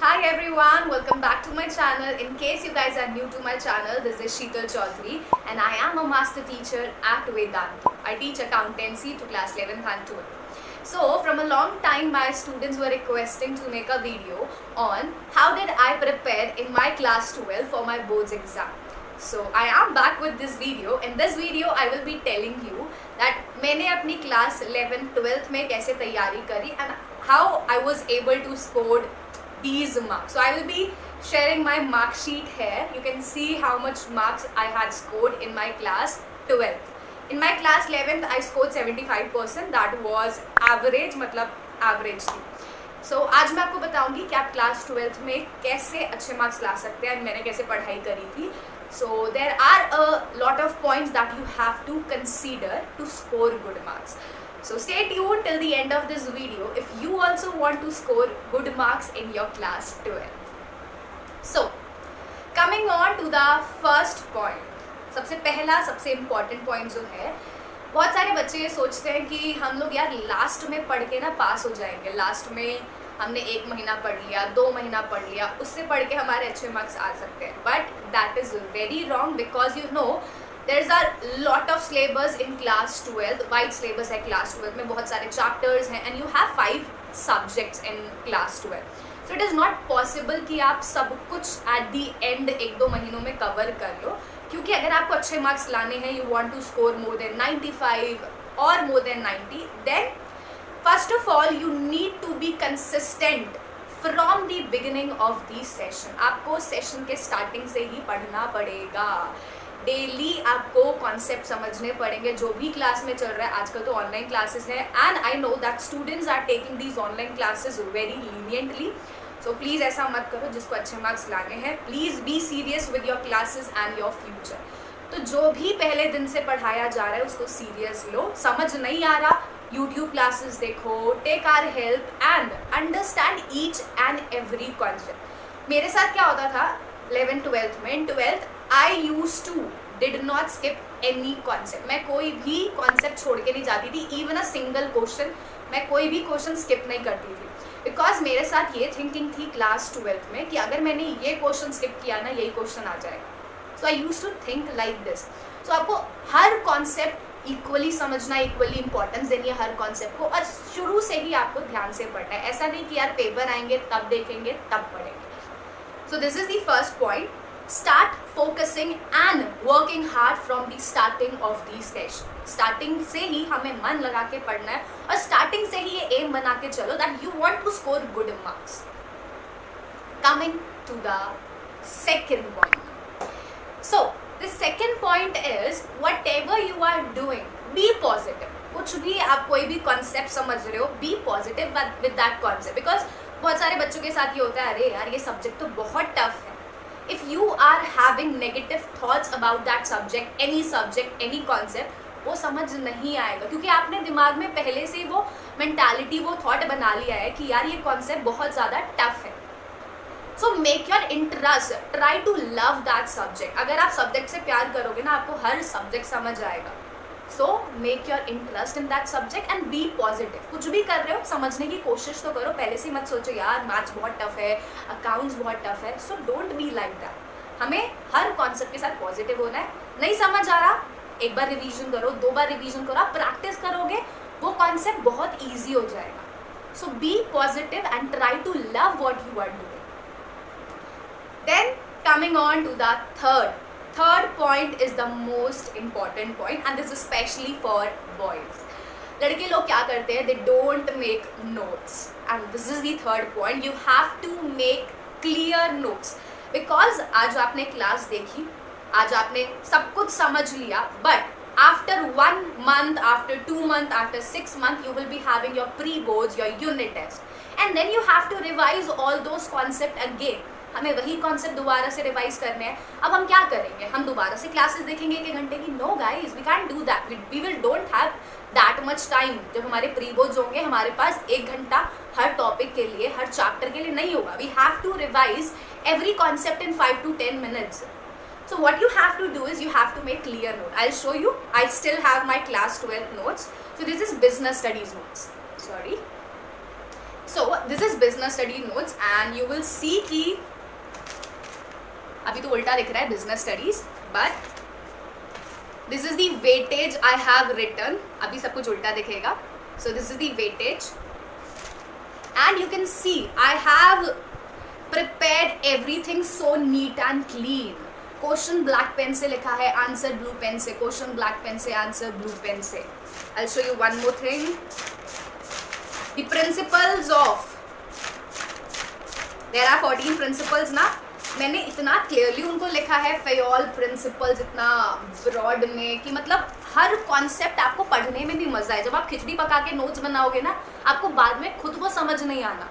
Hi everyone, welcome back to my channel. In case you guys are new to my channel, this is Sheetal Chaudhary and I am a master teacher at Vedanta. I teach accountancy to class 11th and 12th. So from a long time my students were requesting to make a video on how did I prepare in my class 12 for my boards exam. So I am back with this video. In this video I will be telling you that मैंने अपनी class 11th 12th में कैसे तैयारी करी and how I was able to score these marks. So I will be sharing my mark sheet here. You can see how much marks I had scored in my class 12th. In my class 11th I scored 75%. That was average, मतलब average थी. So आज मैं आपको बताऊंगी कि आप class 12th में कैसे अच्छे marks ला सकते हैं और मैंने कैसे पढ़ाई करी थी. So there are a lot of points that you have to consider to score good marks. So stay tuned till the end of this video if you also want to score good marks in your class 12. So coming on to the first point. सबसे पहला सबसे important point जो है, बहुत सारे बच्चे ये सोचते हैं कि हम लोग यार लास्ट में पढ़ के ना पास हो जाएंगे. लास्ट में हमने 1 महीना पढ़ लिया, 2 महीना पढ़ लिया, उससे पढ़ के हमारे अच्छे मार्क्स आ सकते हैं. But that is very wrong because you know there's a lot of syllabus in class 12. Wide syllabus है class 12 में, बहुत सारे chapters हैं and you have 5 subjects in class 12. So it is not possible कि आप सब कुछ at the end 1-2 महीनों में cover कर लो, क्योंकि अगर आपको अच्छे marks लाने हैं, you want to score more than 95 or more than 90, then first of all you need to be consistent from the beginning of the session. आपको session के starting से ही पढ़ना पड़ेगा. डेली आपको कॉन्सेप्ट समझने पड़ेंगे. जो भी क्लास में चल रहा है, आजकल तो ऑनलाइन क्लासेस हैं and I know that students are taking these online classes very leniently. So please ऐसा मत करो. जिसको अच्छे मार्क्स लाने हैं, please be serious with your classes and your future. तो जो भी पहले दिन से पढ़ाया जा रहा है उसको सीरियस लो. समझ नहीं आ रहा, यूट्यूब क्लासेस देखो, take our help and understand each and every concept. मेरे साथ क्या होता था 11th-12th में, इन 12th I used to did not skip any concept. मैं कोई भी कॉन्सेप्ट छोड़ के नहीं जाती थी. इवन अ सिंगल क्वेश्चन, मैं कोई भी क्वेश्चन स्किप नहीं करती थी. बिकॉज मेरे साथ ये थिंकिंग थी क्लास 12th में कि अगर मैंने ये क्वेश्चन स्किप किया ना, यही क्वेश्चन आ जाएगा. So I use to think like this. So आपको हर कॉन्सेप्ट इक्वली समझना, इक्वली इंपॉर्टेंस देनी है हर कॉन्सेप्ट को, और शुरू से ही आपको ध्यान से पढ़ना है. ऐसा नहीं कि यार पेपर आएंगे तब देखेंगे तब पढ़ेंगे. So this is the first point. Start focusing and working hard from the starting of the session. Starting से ही हमें मन लगा के पढ़ना है और starting से ही ये aim बना के चलो that you want to score good marks. Coming to the second point. So the second point is whatever you are doing, be positive. कुछ भी आप कोई भी concept समझ रहे हो, be positive with that concept. Because बहुत सारे बच्चों के साथ ये होता है, अरे यार ये subject तो बहुत tough है. If you are having negative thoughts about that subject, any concept, वो समझ नहीं आएगा क्योंकि आपने दिमाग में पहले से वो मेंटालिटी, वो थॉट बना लिया है कि यार ये कॉन्सेप्ट बहुत ज़्यादा टफ है. So make your interest, try to love that subject. अगर आप सब्जेक्ट से प्यार करोगे ना, आपको हर सब्जेक्ट समझ आएगा. So make your interest in that subject and be positive. कुछ भी कर रहे हो समझने की कोशिश तो करो. पहले से मत सोचो यार मैथ्स बहुत टफ है, अकाउंट्स बहुत टफ है. So don't be like that. हमें हर कॉन्सेप्ट के साथ पॉजिटिव होना है. नहीं समझ आ रहा, एक बार रिवीजन करो, 2 बार रिवीजन करो. आप प्रैक्टिस करोगे वो कॉन्सेप्ट बहुत ईजी हो जाएगा. So be positive and try to love what you are doing. Then coming on to the third point is the most important point and this is especially for boys. लड़के लोग क्या करते हैं, they don't make notes and this is the third point. You have to make clear notes because आज आपने class देखी, आज आपने सब कुछ समझ लिया, but after 1 month, after 2 months, after 6 months you will be having your pre-boards, your unit test and then you have to revise all those concepts again. हमें वही कॉन्सेप्ट दोबारा से रिवाइज करने हैं. अब हम क्या करेंगे, हम दोबारा से क्लासेस देखेंगे 1 घंटे की? No guys, we can do that. We will don't have that much time. जब हमारे प्री बोर्ड्स होंगे हमारे पास 1 घंटा हर टॉपिक के लिए, हर चैप्टर के लिए नहीं होगा. We have to revise every concept in 5 to 10 minutes. So what you have to do is you have to make clear note. I'll show you. I still have my class 12 notes. So this is business studies notes. Sorry. So this is business study notes and you will see कि अभी तो उल्टा लिख रहा है business studies, but this is the weightage I have written. अभी सब कुछ उल्टा दिखेगा. So this is the weightage and you can see I have prepared everything so neat and clean. Question black pen से लिखा है, आंसर ब्लू पेन से, question black pen से, आंसर ब्लू पेन से. I'll show you one more thing. The principles of, there are 14 principles ना, मैंने इतना clearly उनको लिखा है, फयोल प्रिंसिपल्स इतना ब्रॉड में कि मतलब हर कॉन्सेप्ट आपको पढ़ने में भी मजा है. जब आप खिचड़ी पका के नोट्स बनाओगे ना, आपको बाद में खुद को समझ नहीं आना.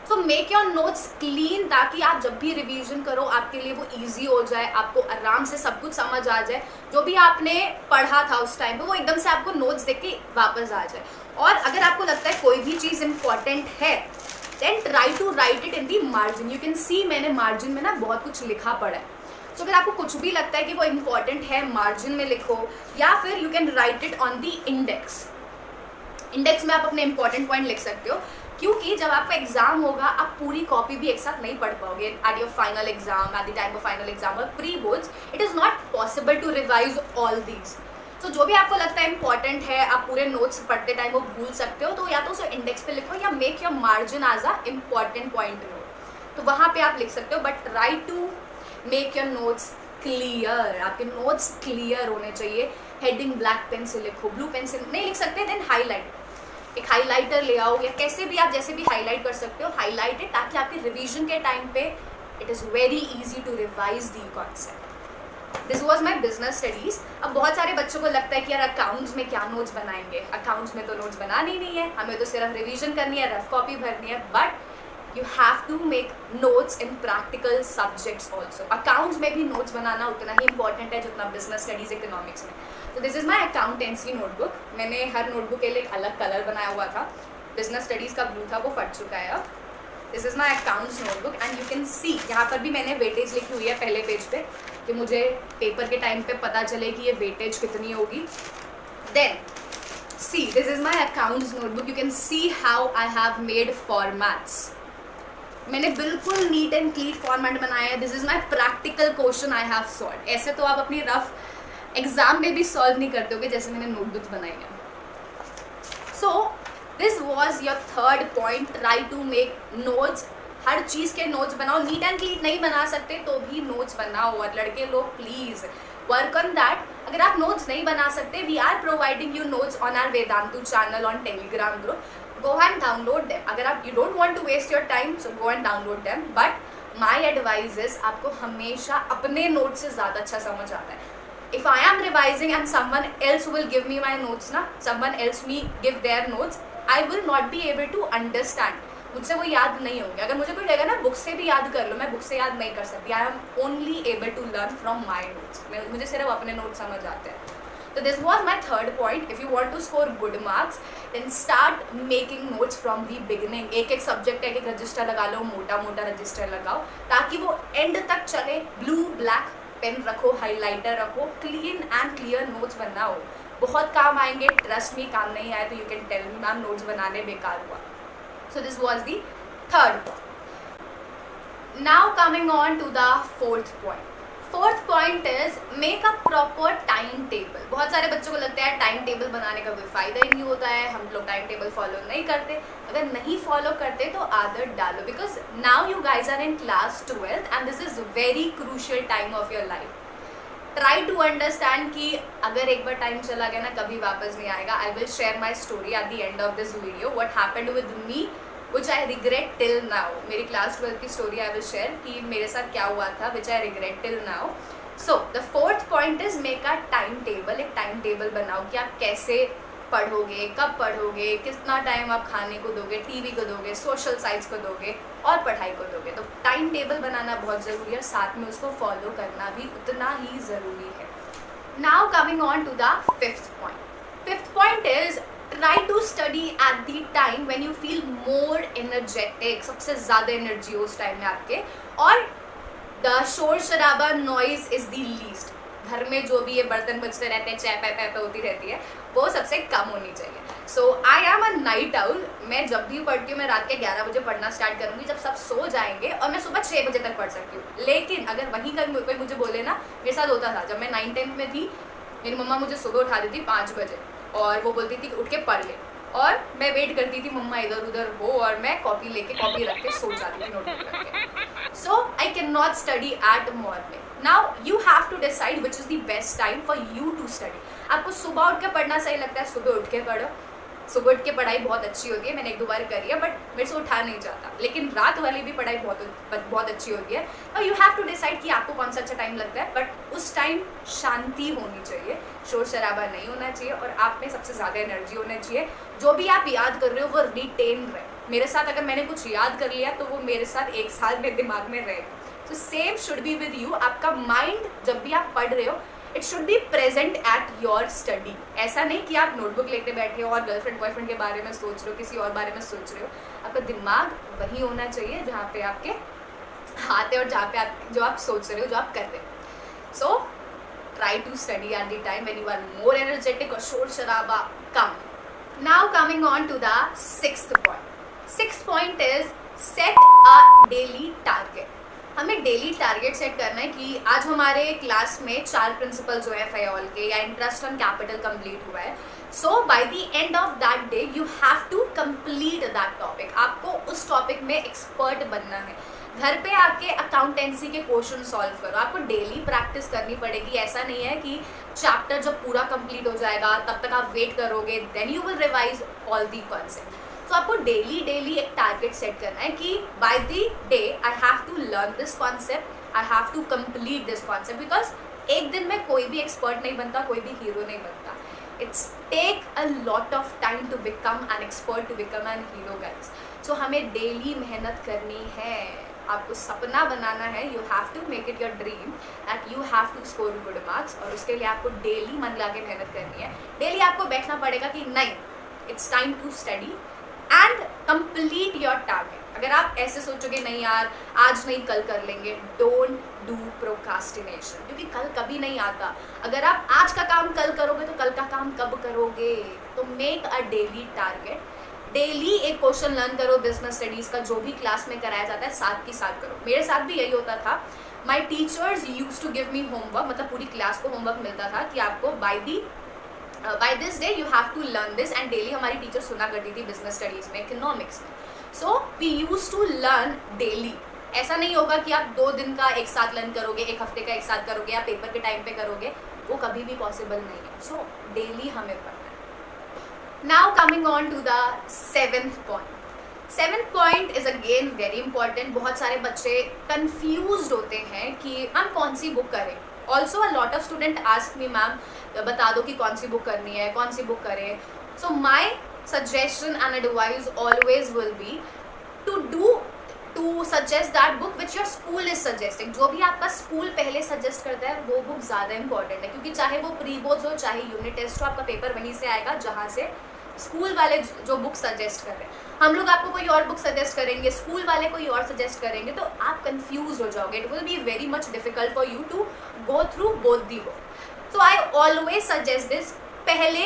सो मेक योर नोट्स क्लीन ताकि आप जब भी रिवीजन करो आपके लिए वो ईजी हो जाए, आपको आराम से सब कुछ समझ आ जाए. जो भी आपने पढ़ा था उस टाइम पे वो एकदम से आपको नोट्स देख के वापस आ जाए. और अगर आपको लगता है कोई भी चीज़ इंपॉर्टेंट है then try to write it in the margin. You can see मैंने मार्जिन में ना बहुत कुछ लिखा पड़ा है. सो अगर आपको कुछ भी लगता है कि वो इम्पॉर्टेंट है मार्जिन में लिखो, या फिर you can write it on the index. Index में आप अपने इंपॉर्टेंट पॉइंट लिख सकते हो, क्योंकि जब आपका एग्जाम होगा आप पूरी कॉपी भी एक साथ नहीं पढ़ पाओगे. At your final exam, at the time of final exam और pre boards, it is not possible to revise all these. तो जो भी आपको लगता है इंपॉर्टेंट है, आप पूरे नोट्स पढ़ते टाइम वो भूल सकते हो, तो या तो उसे इंडेक्स पे लिखो या make your margin as a important point note, तो वहाँ पे आप लिख सकते हो. But try to make your notes clear. आपके नोट्स क्लियर होने चाहिए. हेडिंग ब्लैक पेन से लिखो, ब्लू पेन से नहीं लिख सकते देन हाईलाइट, एक हाईलाइटर ले आओ या कैसे भी आप जैसे भी हाईलाइट कर सकते हो, हाईलाइट है ताकि आपके रिवीजन के टाइम पे it is very easy to revise the concept. This was my business studies. अब बहुत सारे बच्चों को लगता है कि यार अकाउंट्स में क्या नोट्स बनाएंगे, अकाउंट्स में तो नोट्स बनानी ही नहीं है, हमें तो सिर्फ रिवीजन करनी है, रफ कॉपी भरनी है. But you have to make notes in practical subjects also. Accounts में भी नोट्स बनाना उतना ही इंपॉर्टेंट है जितना बिजनेस स्टडीज़ इकोनॉमिक्स में. तो this is my accountancy notebook. मैंने हर नोटबुक के लिए एक अलग कलर बनाया हुआ था. बिजनेस स्टडीज़ का ब्लू था, वो फट चुका है अब. This is my accounts notebook and you can सी यहाँ पर भी मैंने वेटेज लिखी हुई है पहले पेज पे, कि मुझे पेपर के टाइम पे पता चले कि ये वेटेज कितनी होगी. Then see this is my accounts notebook. You can see how I have made formats. मैंने बिल्कुल नीट एंड क्लीन फॉर्मेट बनाया है. This is my practical question I have solve. ऐसे तो आप अपनी रफ एग्जाम में भी सॉल्व नहीं करते होगे जैसे मैंने नोटबुक्स बनाई है. So this was your third point. Try to make notes. हर चीज़ के नोट्स बनाओ. नीट एंड क्लीन नहीं बना सकते तो भी नोट्स बनाओ. और लड़के लोग प्लीज़ वर्क ऑन दैट. अगर आप नोट्स नहीं बना सकते, we are providing you notes on our Vedantu channel on Telegram group. Go and download them. अगर आप you don't want to waste your time so go and download them. But my advice is आपको हमेशा अपने notes से ज़्यादा अच्छा समझ आता है. If I am revising and someone else will give me my notes ना, someone else me give their notes, I will not be able to understand. मुझसे वो याद नहीं होंगे. अगर मुझे कोई कहेगा ना बुक से भी याद कर लो, मैं बुक से याद नहीं कर सकती. I am only able to learn from my notes. मुझे सिर्फ अपने नोट्स समझ आते हैं. तो this was my third point. If you want to score good marks then start making notes from the beginning. एक एक सब्जेक्ट एक रजिस्टर लगा लो, मोटा मोटा रजिस्टर लगाओ ताकि वो एंड तक चले. ब्लू ब्लैक पेन रखो, हाईलाइटर रखो, क्लीन एंड क्लियर नोट्स बनाओ. बहुत काम आएंगे, ट्रस्ट मी. काम नहीं आए तो you can tell me ma'am notes बनाने बेकार हुआ. So this was the third point. Now coming on to the fourth point. Fourth point is make a proper time table. बहुत सारे बच्चों को लगता है टाइम टेबल बनाने का कोई फ़ायदा ही नहीं होता है, हम लोग टाइम टेबल फॉलो नहीं करते. अगर नहीं फॉलो करते तो आदत डालो, because now you guys are in class 12th and this is very crucial time of your life. Try to understand कि अगर एक बार टाइम चला गया ना कभी वापस नहीं आएगा. I will share my story at the end of this video what happened with me which I regret till now. मेरी क्लास 12 की स्टोरी आई विल शेयर कि मेरे साथ क्या हुआ था which I regret till now. So the fourth point is make a time table. एक time table बनाओ कि आप कैसे पढ़ोगे, कब पढ़ोगे, कितना टाइम आप खाने को दोगे, टीवी को दोगे, सोशल साइट्स को दोगे और पढ़ाई को दोगे. तो टाइम टेबल बनाना बहुत ज़रूरी है, साथ में उसको फॉलो करना भी उतना ही ज़रूरी है. Now coming on to the fifth point. Fifth point is try to study at the time when you feel more energetic. सबसे ज़्यादा एनर्जी हो उस टाइम में आपके, और द शोर शराबा नॉइज इज़ द लीस्ट. घर में जो भी ये बर्तन बजते रहते हैं, चाय पे होती रहती है, वो सबसे कम होनी चाहिए। So I am a night owl. मैं जब भी पढ़ती हूँ मैं रात के 11 बजे पढ़ना स्टार्ट करूँगी जब सब सो जाएंगे, और मैं सुबह 6 बजे तक पढ़ सकती हूँ। लेकिन अगर वहीं का कोई मुझे बोले ना, मेरे साथ होता था जब मैं 9th-10th में थी, मेरी मम्मा मुझे सुबह उठा देती 5 बजे और वो बोलती थी कि उठ के पढ़ ले, और मैं वेट करती थी मम्मा इधर उधर हो, और मैं कॉपी रख के सो जाती थी नोटबुक रख के। So I can not study at morning. Now you have to decide which is the best time for you to study. आपको सुबह उठ के पढ़ना सही लगता है, सुबह उठ के पढ़ो। सुबह उठ के पढ़ाई बहुत अच्छी होती है, मैंने 1-2 बार करी है, बट मेरे से उठा नहीं जाता। लेकिन रात वाली भी पढ़ाई बहुत अच्छी होती है। और यू हैव टू डिसाइड कि आपको कौन सा अच्छा टाइम लगता है, बट उस टाइम शांति होनी चाहिए, शोर शराबा नहीं होना चाहिए, और आप में सबसे ज़्यादा एनर्जी होनी चाहिए। जो भी आप याद कर रहे हो वो रिटेन रहे। मेरे साथ अगर मैंने कुछ याद कर लिया तो वो मेरे साथ 1 साल मेरे दिमाग में रहेगा। तो same should be with you. आपका माइंड जब भी आप पढ़ रहे हो, it should be present at your study. ऐसा नहीं कि आप नोटबुक लेके बैठे हो और गर्लफ्रेंड बॉयफ्रेंड के बारे में सोच रहे हो, किसी और बारे में सोच रहे हो। आपका दिमाग वही होना चाहिए जहाँ पे आपके हाथ है और जहाँ पे आप जो आप सोच रहे हो, जो आप कर रहे हो। So try to study at the time when you are more energetic और शोर शराबा कम। Now coming on to the 6th point. 6th point is set a daily target. हमें डेली टारगेट सेट करना है कि आज हमारे क्लास में 4 प्रिंसिपल जो है फयोल के या इंटरेस्ट ऑन कैपिटल कंप्लीट हुआ है। So by the end of that day you have to complete that topic. आपको उस टॉपिक में एक्सपर्ट बनना है। घर पे आके अकाउंटेंसी के क्वेश्चन सॉल्व करो। आपको डेली प्रैक्टिस करनी पड़ेगी। ऐसा नहीं है कि चैप्टर जब पूरा कंप्लीट हो जाएगा तब तक आप वेट करोगे, then you will revise all the concept. तो आपको डेली एक टारगेट सेट करना है कि by the day I have to learn this concept, I have to complete this concept. Because एक दिन में कोई भी एक्सपर्ट नहीं बनता, कोई भी हीरो नहीं बनता। It's take a lot of time to become an expert, to become an hero guys. So हमें डेली मेहनत करनी है। आपको सपना बनाना है। You have to make it your dream that you have to score good marks, और उसके लिए आपको डेली मन लगा के मेहनत करनी है। डेली आपको बैठना पड़ेगा कि नहीं, it's time to study and complete your target. अगर आप ऐसे सोचोगे नहीं यार आज नहीं कल कर लेंगे, डोंट डू प्रोकास्टिनेशन, क्योंकि कल कभी नहीं आता। अगर आप आज का काम कल करोगे तो कल का काम कब करोगे? तो make a daily target. Daily एक क्वेश्चन लर्न करो बिजनेस स्टडीज का, जो भी क्लास में कराया जाता है साथ की साथ करो। मेरे साथ भी यही होता था। My teachers use to give me homework, मतलब पूरी क्लास को होमवर्क मिलता था कि आपको by this day you have to learn this, and daily हमारी टीचर सुना करती थी बिजनेस स्टडीज में, इकोनॉमिक्स में। So we use to learn daily. ऐसा नहीं होगा कि आप 2 दिन का एक साथ लर्न करोगे, 1 हफ्ते का एक साथ करोगे, या पेपर के टाइम पे करोगे, वो कभी भी पॉसिबल नहीं है। सो डेली हमें पढ़ना है। Now coming on to the 7th point. 7th point is again very important. बहुत सारे बच्चे कंफ्यूज्ड होते हैं कि मैम कौन सी बुक करें। Also a lot of student ask me ma'am बता दो कि कौन सी बुक करनी है, कौन सी बुक करें। So my suggestion and advice always will be to suggest that book which your school is suggesting. जो भी आपका स्कूल पहले सजेस्ट करता है वो बुक ज़्यादा इंपॉर्टेंट है, क्योंकि चाहे वो प्री बोर्ड्स हो चाहे यूनिट टेस्ट हो, आपका पेपर वहीं से आएगा जहाँ से स्कूल वाले जो बुक सजेस्ट कर रहे हैं। हम लोग आपको कोई और बुक सजेस्ट करेंगे, स्कूल वाले कोई और सजेस्ट करेंगे, तो आप कंफ्यूज हो जाओगे। It will be very much difficult for you to go through both the book. So I always suggest this, पहले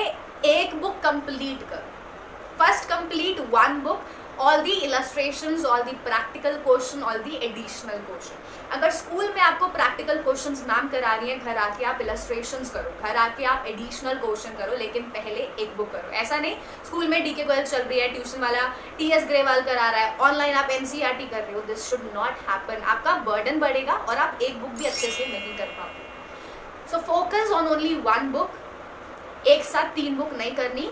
एक बुक कंप्लीट करो। First complete 1 book, all the illustrations, all the practical question, all the additional question. अगर school में आपको practical questions ma'am करा रही है, घर आके आप इलस्ट्रेशंस करो, घर आके आप एडिशनल क्वेश्चन करो, लेकिन पहले एक बुक करो। ऐसा नहीं स्कूल में DK गोयल चल रही है, ट्यूशन वाला TS ग्रेवाल करा रहा है, ऑनलाइन आप NCERT कर रहे हो। This should not happen. आपका बर्डन बढ़ेगा और आप एक बुक भी अच्छे से नहीं कर पाओगे। So focus on only 1 book. एक साथ 3 बुक नहीं करनी।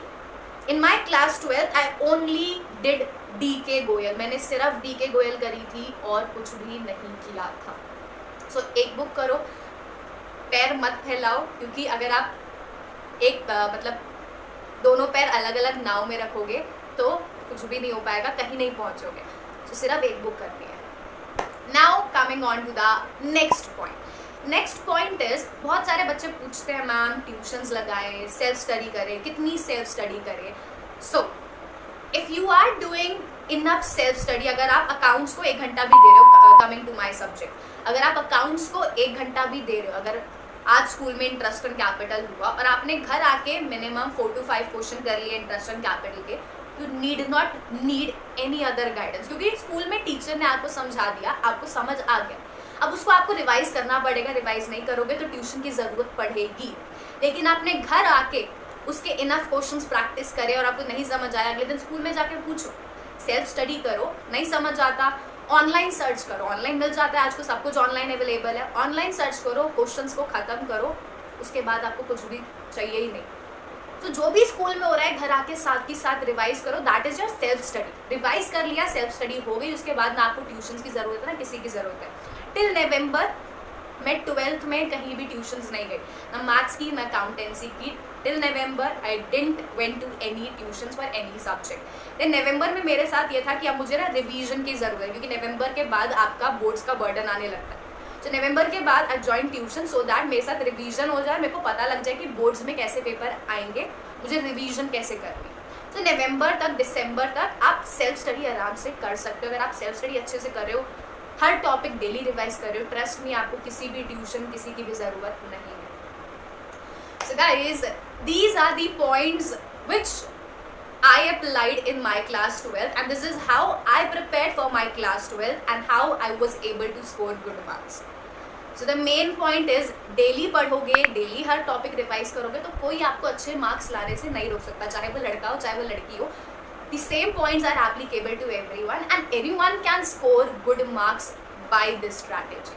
In my class 12 I only did DK Goyal. मैंने सिर्फ DK गोयल करी थी और कुछ भी नहीं किया था। सो एक बुक करो, पैर मत फैलाओ, क्योंकि अगर आप एक मतलब दोनों पैर अलग अलग नाव में रखोगे तो कुछ भी नहीं हो पाएगा, कहीं नहीं पहुंचोगे। सो सिर्फ एक बुक करनी है। Now coming on to the next point. Next point is, बहुत सारे बच्चे पूछते हैं मैम ट्यूशंस लगाएं, सेल्फ स्टडी करें, कितनी सेल्फ स्टडी करें। So if you are doing enough self study, अगर आप अकाउंट्स को 1 घंटा भी दे रहे हो, कमिंग टू माई सब्जेक्ट, अगर आप अकाउंट्स को 1 घंटा भी दे रहे हो, अगर आज स्कूल में इंटरेस्ट ऑन कैपिटल हुआ और आपने घर आके मिनिमम 4 to 5 क्वेश्चन कर लिए इंटरेस्ट ऑन कैपिटल के, you need not need any other guidance, क्योंकि स्कूल में टीचर ने आपको समझा दिया, आपको समझ आ गया। अब उसको आपको रिवाइज करना पड़ेगा, रिवाइज नहीं करोगे तो ट्यूशन की ज़रूरत पड़ेगी। लेकिन आपने घर आके उसके इनफ क्वेश्चंस प्रैक्टिस करे और आपको नहीं समझ आया, अगले दिन स्कूल में जाके पूछो, सेल्फ स्टडी करो, नहीं समझ आता ऑनलाइन सर्च करो, ऑनलाइन मिल जाता है, आज को सब कुछ ऑनलाइन अवेलेबल है, ऑनलाइन सर्च करो, क्वेश्चंस को ख़त्म करो, उसके बाद आपको कुछ भी चाहिए ही नहीं। तो जो भी स्कूल में हो रहा है घर आके साथ ही साथ रिवाइज करो, that is your self study. Revise कर लिया, सेल्फ स्टडी हो गई, उसके बाद ना आपको ट्यूशन की ज़रूरत है ना किसी की ज़रूरत है। टिल नवंबर मैं 12th में कहीं भी ट्यूशन्स नहीं गई, ना मैथ्स की ना अकाउंटेंसी की। Till November I didn't went to any tuitions for any subject. Then November में मेरे साथ ये था कि अब मुझे ना रिवीजन की ज़रूरत है, क्योंकि नवंबर के बाद आपका बोर्ड्स का बर्डन आने लगता है। तो नवंबर के बाद I join tuition so that मेरे साथ रिवीजन हो जाए, मेरे को पता लग जाए कि बोर्ड्स में कैसे पेपर आएंगे, मुझे रिवीजन कैसे करनी। तो नवंबर तक दिसंबर तक आप सेल्फ स्टडी आराम से कर सकते हो। अगर आप सेल्फ स्टडी अच्छे से कर रहे हो, हर टॉपिक डेली रिवाइज कर रहे हो, ट्रस्ट में आपको किसी भी ट्यूशन किसी की भी ज़रूरत नहीं है। So guys, these are the points which I applied in my class 12 and this is how I prepared for my class 12 and how I was able to score good marks. So the main point is daily पढ़ोगे, daily हर topic revise करोगे तो कोई आपको अच्छे मार्क्स लाने से नहीं रोक सकता, चाहे वो लड़का हो चाहे वो लड़की हो। The same points are applicable to everyone and everyone can score good marks by this strategy.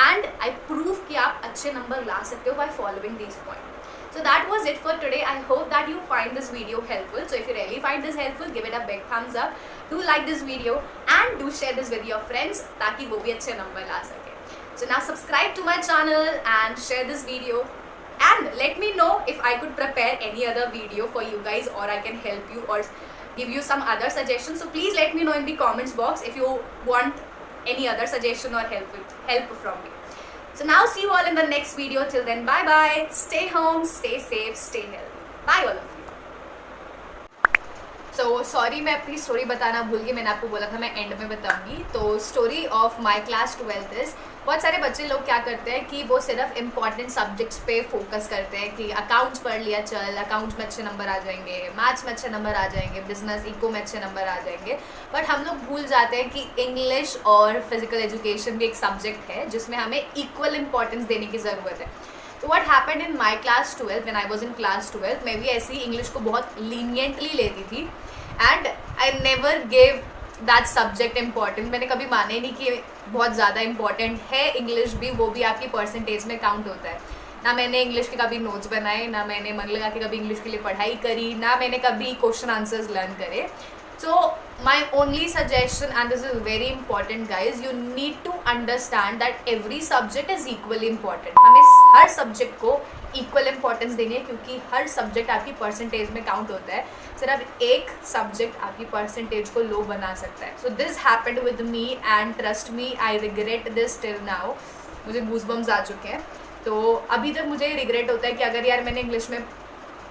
And I prove कि आप अच्छे नंबर ला सकते हो by following these points. So that was it for today. I hope that you find this video helpful. So if you really find this helpful, give it a big thumbs up. Do like this video and do share this with your friends ताकि वो भी अच्छे number ला सके. So now subscribe to my channel and share this video. And let me know if I could prepare any other video for you guys or I can help you or give you some other suggestions. So please let me know in the comments box if you want any other suggestion or help from me. So now see you all in the next video. Till then, bye bye. Stay home, stay safe, stay healthy. Bye all of you. So sorry मैं अपनी story बताना भूल गई, मैंने आपको बोला था मैं एंड में बताऊंगी। तो story of my class 12th is, बहुत सारे बच्चे लोग क्या करते हैं कि वो सिर्फ इम्पॉर्टेंट सब्जेक्ट्स पे फोकस करते हैं कि अकाउंट्स पढ़ लिया चल, अकाउंट्स में अच्छे नंबर आ जाएंगे, मैथ्स में अच्छे नंबर आ जाएंगे, बिजनेस इको में अच्छे नंबर आ जाएंगे। बट हम लोग भूल जाते हैं कि इंग्लिश और फिजिकल एजुकेशन भी एक सब्जेक्ट है जिसमें हमें इक्वल इंपॉर्टेंस देने की ज़रूरत है। तो what happened in my class 12 when I was in class 12, मैं भी ऐसी इंग्लिश को बहुत लीनियंटली लेती थी and I never gave that subject important. मैंने कभी माने ही नहीं कि बहुत ज़्यादा इंपॉर्टेंट है इंग्लिश भी, वो भी आपकी परसेंटेज में काउंट होता है। ना मैंने इंग्लिश के कभी नोट्स बनाए, ना मैंने मन लगा के कभी इंग्लिश के लिए पढ़ाई करी, ना मैंने कभी क्वेश्चन आंसर्स लर्न करे। So my only suggestion, and this is very important guys, you need to understand that every subject is equally important. हमें हर सब्जेक्ट को इक्वल इम्पॉर्टेंस देनी है क्योंकि हर सब्जेक्ट आपकी परसेंटेज में काउंट होता है। सिर्फ एक सब्जेक्ट आपकी परसेंटेज को लो बना सकता है। So this happened with me and trust me, I regret this till now. मुझे गूज़बम्स आ चुके हैं। तो अभी तक मुझे रिग्रेट होता है कि अगर यार मैंने इंग्लिश में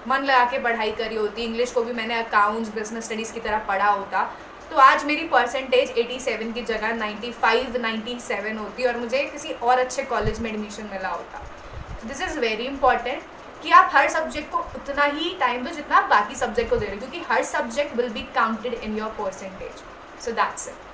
मन लगा के पढ़ाई करी होती, इंग्लिश को भी मैंने अकाउंट्स बिजनेस स्टडीज़ की तरह पढ़ा होता, तो आज मेरी परसेंटेज 87 की जगह 95-97 होती और मुझे किसी और अच्छे कॉलेज में एडमिशन मिला होता। दिस इज़ वेरी इंपॉर्टेंट कि आप हर सब्जेक्ट को उतना ही टाइम दो जितना आप बाकी सब्जेक्ट को दे रहे हो, क्योंकि हर subject will be counted in your percentage. So that's it.